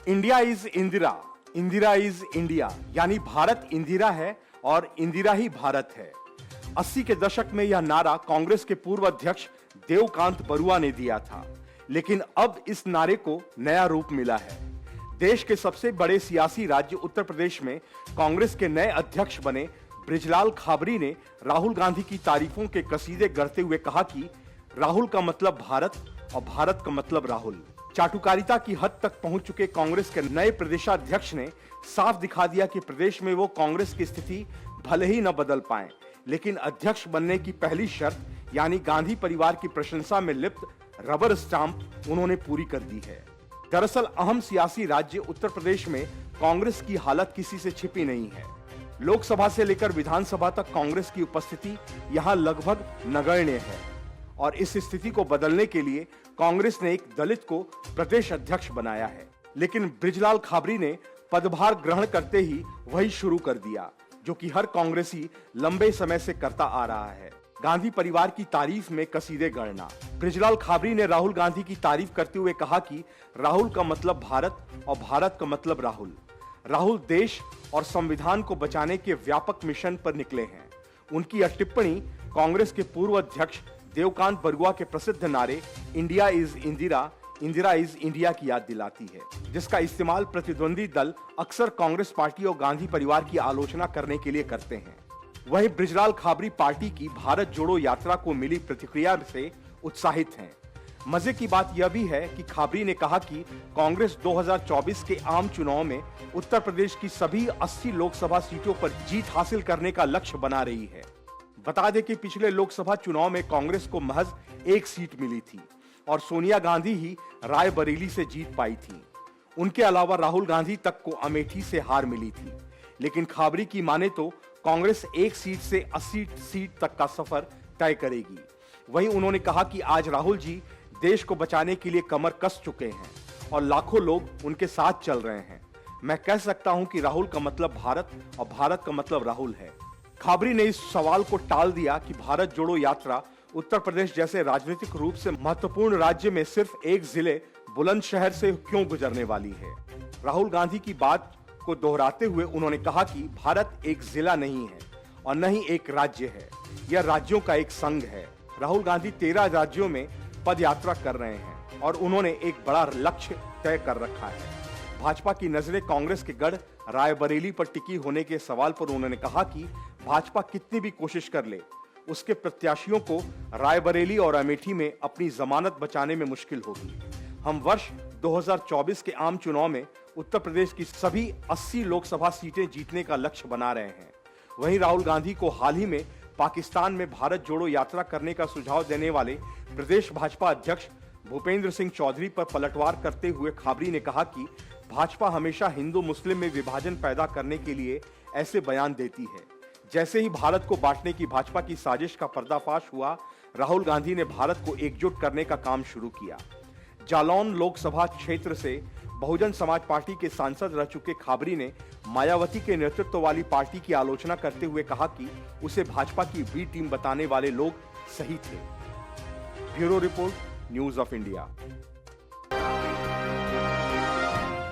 India is Indira, Indira is India, यानी भारत इंदिरा है और इंदिरा ही भारत है। 80 के दशक में यह नारा कांग्रेस के पूर्व अध्यक्ष देवकांत बरुआ ने दिया था, लेकिन अब इस नारे को नया रूप मिला है। देश के सबसे बड़े सियासी राज्य उत्तर प्रदेश में कांग्रेस के नए अध्यक्ष बने बृजलाल खाबरी ने राहुल गांधी की तारीफों के कसीदे गढ़ते हुए कहा कि राहुल का मतलब भारत और भारत का मतलब राहुल। चाटुकारिता की हद तक पहुंच चुके कांग्रेस के नए प्रदेशाध्यक्ष ने साफ दिखा दिया कि प्रदेश में वो कांग्रेस की स्थिति भले ही न बदल पाए, लेकिन अध्यक्ष बनने की पहली शर्त यानी गांधी परिवार की प्रशंसा में लिप्त रबर स्टाम्प उन्होंने पूरी कर दी है। दरअसल अहम सियासी राज्य उत्तर प्रदेश में कांग्रेस की हालत किसी से छिपी नहीं है। लोकसभा से लेकर विधानसभा तक कांग्रेस की उपस्थिति यहां लगभग नगण्य है और इस स्थिति को बदलने के लिए कांग्रेस ने एक दलित को प्रदेश अध्यक्ष बनाया है। लेकिन बृजलाल खाबरी ने पदभार ग्रहण करते ही वही शुरू कर दिया जो कि हर कांग्रेसी लंबे समय से करता आ रहा है, गांधी परिवार की तारीफ में कसीदे गढ़ना। बृजलाल खाबरी ने राहुल गांधी की तारीफ करते हुए कहा कि राहुल का मतलब भारत और भारत का मतलब राहुल। राहुल देश और संविधान को बचाने के व्यापक मिशन पर निकले हैं। उनकी यह टिप्पणी कांग्रेस के पूर्व अध्यक्ष देवकांत बरुआ के प्रसिद्ध नारे India is Indira, Indira is India की याद दिलाती है, जिसका इस्तेमाल प्रतिद्वंदी दल अक्सर कांग्रेस पार्टी और गांधी परिवार की आलोचना करने के लिए करते हैं। वहीं बृजलाल खाबरी पार्टी की भारत जोड़ो यात्रा को मिली प्रतिक्रिया से उत्साहित हैं। मजे की बात यह भी है कि खाबरी ने कहा कि कांग्रेस 2024 के आम चुनाव में उत्तर प्रदेश की सभी 80 लोकसभा सीटों पर जीत हासिल करने का लक्ष्य बना रही है। बता दें कि पिछले लोकसभा चुनाव में कांग्रेस को महज एक सीट मिली थी और सोनिया गांधी ही रायबरेली से जीत पाई थी। उनके अलावा राहुल गांधी तक को अमेठी से हार मिली थी। लेकिन खाबरी की माने तो कांग्रेस एक सीट से 80 सीट तक का सफर तय करेगी। वहीं उन्होंने कहा कि आज राहुल जी देश को बचाने के लिए कमर कस चुके हैं और लाखों लोग उनके साथ चल रहे हैं। मैं कह सकता हूं कि राहुल का मतलब भारत और भारत का मतलब राहुल है। खाबरी ने इस सवाल को टाल दिया कि भारत जोड़ो यात्रा उत्तर प्रदेश जैसे राजनीतिक रूप से महत्वपूर्ण राज्य में सिर्फ एक जिले बुलंदशहर से क्यों गुजरने वाली है। राहुल गांधी की बात को दोहराते हुए उन्होंने कहा कि भारत एक जिला नहीं है और न ही एक राज्य है, यह राज्यों का एक संघ है। राहुल गांधी 13 राज्यों में पद यात्रा कर रहे हैं और उन्होंने एक बड़ा लक्ष्य तय कर रखा है। भाजपा की नजरें कांग्रेस के गढ़ रायबरेली पर टिकी होने के सवाल पर उन्होंने कहा कि भाजपा कितनी भी कोशिश कर ले, उसके प्रत्याशियों को रायबरेली और अमेठी में अपनी जमानत बचाने में मुश्किल होगी। हम वर्ष 2024 के आम चुनाव में उत्तर प्रदेश की सभी 80 लोकसभा सीटें जीतने का लक्ष्य बना रहे हैं। वहीं राहुल गांधी को हाल ही में पाकिस्तान में भारत जोड़ो यात्रा करने का सुझाव देने वाले प्रदेश भाजपा अध्यक्ष भूपेंद्र सिंह चौधरी पर पलटवार करते हुए खाबरी ने कहा कि भाजपा हमेशा हिंदू मुस्लिम में विभाजन पैदा करने के लिए ऐसे बयान देती है। जैसे ही भारत को बांटने की भाजपा की साजिश का पर्दाफाश हुआ, राहुल गांधी ने भारत को एकजुट करने का काम शुरू किया। जालौन लोकसभा क्षेत्र से बहुजन समाज पार्टी के सांसद रह चुके खाबरी ने मायावती के नेतृत्व वाली पार्टी की आलोचना करते हुए कहा कि उसे भाजपा की बी टीम बताने वाले लोग सही थे। Bureau report, news of India.